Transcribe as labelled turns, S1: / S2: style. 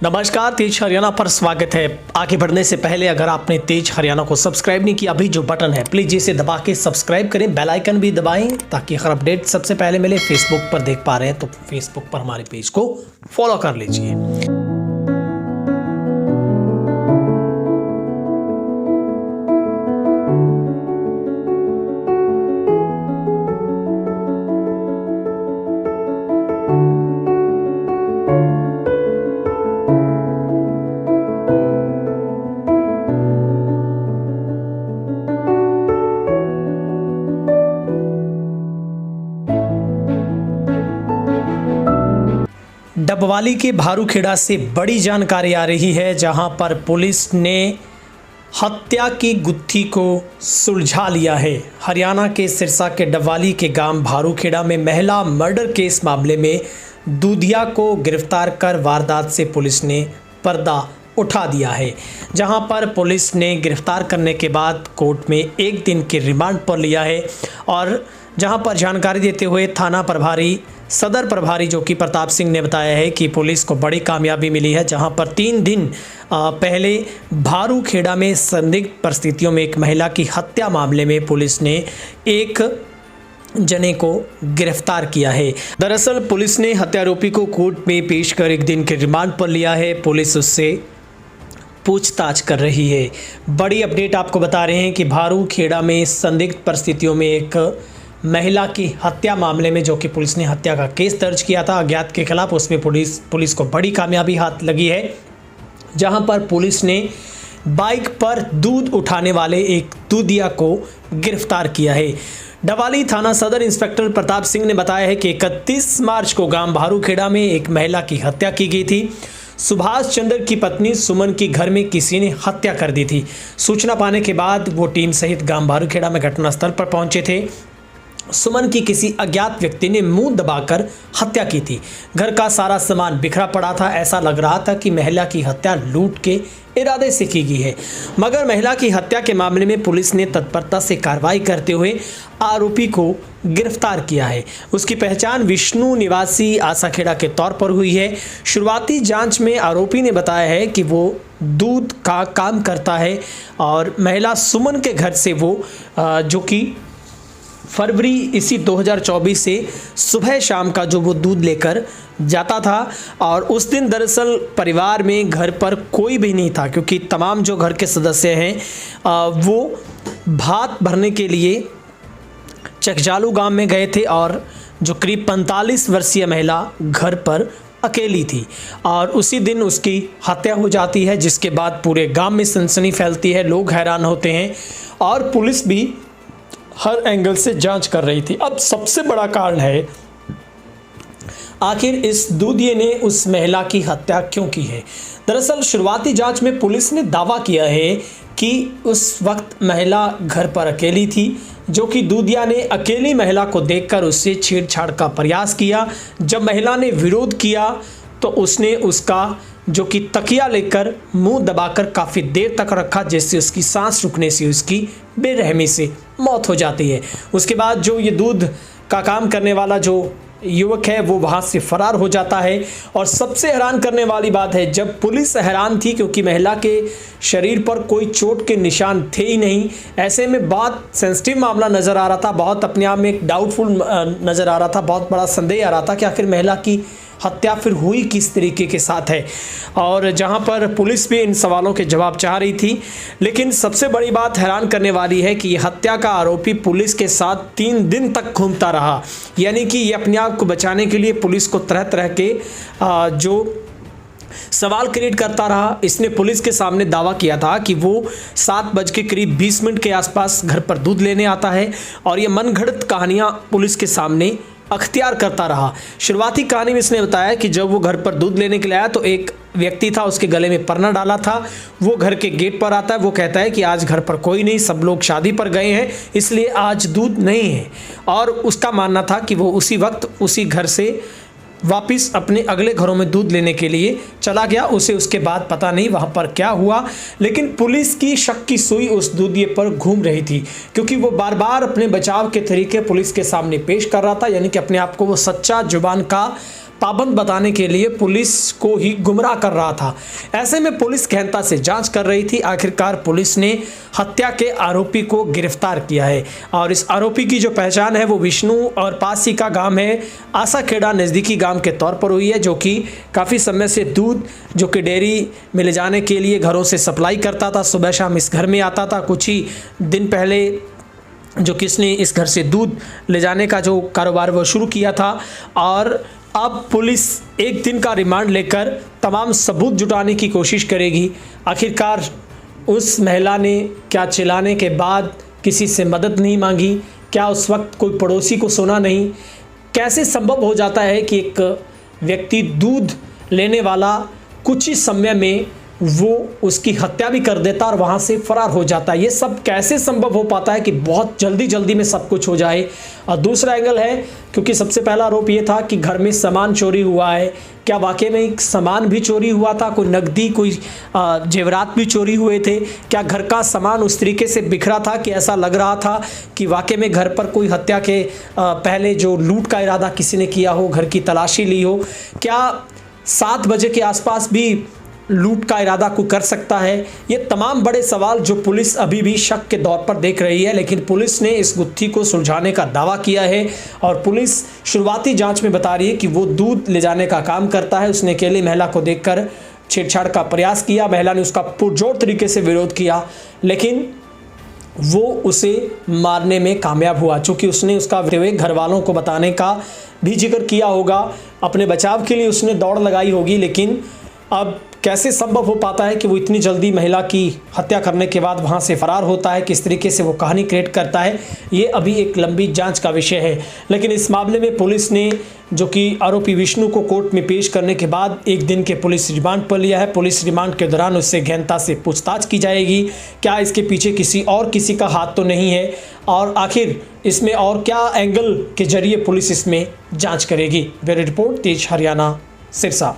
S1: नमस्कार, तेज हरियाणा पर स्वागत है। आगे बढ़ने से पहले अगर आपने तेज हरियाणा को सब्सक्राइब नहीं किया, अभी जो बटन है प्लीज इसे दबा के सब्सक्राइब करें, बेल आइकन भी दबाएं ताकि हर अपडेट सबसे पहले मिले। फेसबुक पर देख पा रहे हैं तो फेसबुक पर हमारे पेज को फॉलो कर लीजिए। डबवाली के भारूखेड़ा से बड़ी जानकारी आ रही है, जहां पर पुलिस ने हत्या की गुत्थी को सुलझा लिया है। हरियाणा के सिरसा के डबवाली के गांव भारूखेड़ा में महिला मर्डर केस मामले में दूधिया को गिरफ्तार कर वारदात से पुलिस ने पर्दा उठा दिया है। जहां पर पुलिस ने गिरफ्तार करने के बाद कोर्ट में 1 दिन के रिमांड पर लिया है। और जहां पर जानकारी देते हुए थाना प्रभारी, सदर प्रभारी जो कि प्रताप सिंह ने बताया है कि पुलिस को बड़ी कामयाबी मिली है। जहां पर 3 दिन पहले भारूखेड़ा में संदिग्ध परिस्थितियों में एक महिला की हत्या मामले में पुलिस ने एक जने को गिरफ्तार किया है। दरअसल पुलिस ने हत्यारोपी को कोर्ट में पेश कर 1 दिन के रिमांड पर लिया है। पुलिस उससे पूछताछ कर रही है। बड़ी अपडेट आपको बता रहे हैं कि भारूखेड़ा में संदिग्ध परिस्थितियों में एक महिला की हत्या मामले में, जो कि पुलिस ने हत्या का केस दर्ज किया था अज्ञात के खिलाफ, उसमें पुलिस को बड़ी कामयाबी हाथ लगी है। जहां पर पुलिस ने बाइक पर दूध उठाने वाले एक दूधिया को गिरफ्तार किया है। डबवाली थाना सदर इंस्पेक्टर प्रताप सिंह ने बताया है कि 31 मार्च को गांव भारूखेड़ा में एक महिला की हत्या की गई थी। सुभाष चंद्र की पत्नी सुमन की घर में किसी ने हत्या कर दी थी। सूचना पाने के बाद वो टीम सहित गांव भारूखेड़ा में घटनास्थल पर पहुंचे थे। सुमन की किसी अज्ञात व्यक्ति ने मुंह दबाकर हत्या की थी। घर का सारा सामान बिखरा पड़ा था। ऐसा लग रहा था कि महिला की हत्या लूट के इरादे से की गई है, मगर महिला की हत्या के मामले में पुलिस ने तत्परता से कार्रवाई करते हुए आरोपी को गिरफ्तार किया है। उसकी पहचान विष्णु निवासी आसाखेड़ा के तौर पर हुई है। शुरुआती जांच में आरोपी ने बताया है कि वो दूध का काम करता है और महिला सुमन के घर से वो जो कि फरवरी इसी 2024 से सुबह शाम का जो वो दूध लेकर जाता था। और उस दिन दरअसल परिवार में घर पर कोई भी नहीं था, क्योंकि तमाम जो घर के सदस्य हैं वो भात भरने के लिए चकजालू गांव में गए थे और जो करीब 45 वर्षीय महिला घर पर अकेली थी और उसी दिन उसकी हत्या हो जाती है, जिसके बाद पूरे गांव में सनसनी फैलती है, लोग हैरान होते हैं और पुलिस भी हर एंगल से जांच कर रही थी। अब सबसे बड़ा कारण है आखिर इस दूधिये ने उस महिला की हत्या क्यों की है। दरअसल शुरुआती जांच में पुलिस ने दावा किया है कि उस वक्त महिला घर पर अकेली थी, जो कि दूधिया ने अकेली महिला को देखकर उससे छेड़छाड़ का प्रयास किया। जब महिला ने विरोध किया तो उसने उसका जो कि तकिया लेकर मुंह दबाकर काफ़ी देर तक रखा, जिससे उसकी सांस रुकने से उसकी बेरहमी से मौत हो जाती है। उसके बाद जो ये दूध का काम करने वाला जो युवक है वो वहाँ से फरार हो जाता है। और सबसे हैरान करने वाली बात है, जब पुलिस हैरान थी क्योंकि महिला के शरीर पर कोई चोट के निशान थे ही नहीं। ऐसे में बहुत सेंसिटिव मामला नज़र आ रहा था, बहुत अपने आप में एक डाउटफुल नज़र आ रहा था, बहुत बड़ा संदेह आ रहा था कि आखिर महिला की हत्या फिर हुई किस तरीके के साथ है। और जहां पर पुलिस भी इन सवालों के जवाब चाह रही थी, लेकिन सबसे बड़ी बात हैरान करने वाली है कि हत्या का आरोपी पुलिस के साथ 3 दिन तक घूमता रहा। यानी कि ये अपने आप को बचाने के लिए पुलिस को तरह तरह के जो सवाल क्रिएट करता रहा। इसने पुलिस के सामने दावा किया था कि वो 7:20 के आसपास घर पर दूध लेने आता है और ये मनगढ़ंत कहानियाँ पुलिस के सामने अख्तियार करता रहा। शुरुआती कहानी में इसने बताया कि जब वो घर पर दूध लेने के लिए आया तो एक व्यक्ति था, उसके गले में परना डाला था। वो घर के गेट पर आता है, वो कहता है कि आज घर पर कोई नहीं, सब लोग शादी पर गए हैं, इसलिए आज दूध नहीं है। और उसका मानना था कि वो उसी वक्त उसी घर से वापस अपने अगले घरों में दूध लेने के लिए चला गया। उसे उसके बाद पता नहीं वहाँ पर क्या हुआ, लेकिन पुलिस की शक की सुई उस दूधिये पर घूम रही थी, क्योंकि वो बार बार अपने बचाव के तरीके पुलिस के सामने पेश कर रहा था। यानी कि अपने आप को वो सच्चा जुबान का पाबंद बताने के लिए पुलिस को ही गुमराह कर रहा था। ऐसे में पुलिस गहनता से जांच कर रही थी। आखिरकार पुलिस ने हत्या के आरोपी को गिरफ्तार किया है और इस आरोपी की जो पहचान है वो विष्णु और पास ही का गांव है आसाखेड़ा नज़दीकी गांव के तौर पर हुई है, जो कि काफ़ी समय से दूध जो कि डेयरी में ले जाने के लिए घरों से सप्लाई करता था। सुबह शाम इस घर में आता था। कुछ ही दिन पहले जो किसने इस घर से दूध ले जाने का जो कारोबार वो शुरू किया था और अब पुलिस एक दिन का रिमांड लेकर तमाम सबूत जुटाने की कोशिश करेगी। आखिरकार उस महिला ने क्या चिल्लाने के बाद किसी से मदद नहीं मांगी? क्या उस वक्त कोई पड़ोसी को सुना नहीं? कैसे संभव हो जाता है कि एक व्यक्ति दूध लेने वाला कुछ ही समय में वो उसकी हत्या भी कर देता और वहाँ से फरार हो जाता है? ये सब कैसे संभव हो पाता है कि बहुत जल्दी में सब कुछ हो जाए? और दूसरा एंगल है, क्योंकि सबसे पहला आरोप ये था कि घर में सामान चोरी हुआ है। क्या वाकई में एक सामान भी चोरी हुआ था? कोई नकदी, कोई जेवरात भी चोरी हुए थे? क्या घर का सामान उस तरीके से बिखरा था कि ऐसा लग रहा था कि वाकई में घर पर कोई हत्या के पहले जो लूट का इरादा किसी ने किया हो, घर की तलाशी ली हो? क्या 7 बजे के आसपास भी लूट का इरादा कोई कर सकता है? ये तमाम बड़े सवाल जो पुलिस अभी भी शक के दौर पर देख रही है, लेकिन पुलिस ने इस गुत्थी को सुलझाने का दावा किया है और पुलिस शुरुआती जांच में बता रही है कि वो दूध ले जाने का काम करता है। उसने अकेली महिला को देखकर छेड़छाड़ का प्रयास किया। महिला ने उसका पुरजोर तरीके से विरोध किया, लेकिन वो उसे मारने में कामयाब हुआ। चूँकि उसने उसका घर वालों को बताने का भी जिक्र किया होगा, अपने बचाव के लिए उसने दौड़ लगाई होगी, लेकिन अब कैसे संभव हो पाता है कि वो इतनी जल्दी महिला की हत्या करने के बाद वहाँ से फरार होता है? किस तरीके से वो कहानी क्रिएट करता है, ये अभी एक लंबी जांच का विषय है। लेकिन इस मामले में पुलिस ने जो कि आरोपी विष्णु को कोर्ट में पेश करने के बाद 1 दिन के पुलिस रिमांड पर लिया है। पुलिस रिमांड के दौरान उससे गहनता से पूछताछ की जाएगी। क्या इसके पीछे किसी का हाथ तो नहीं है, और आखिर इसमें और क्या एंगल के जरिए पुलिस इसमें जाँच करेगी? ब्यूरो रिपोर्ट, तेज हरियाणा, सिरसा।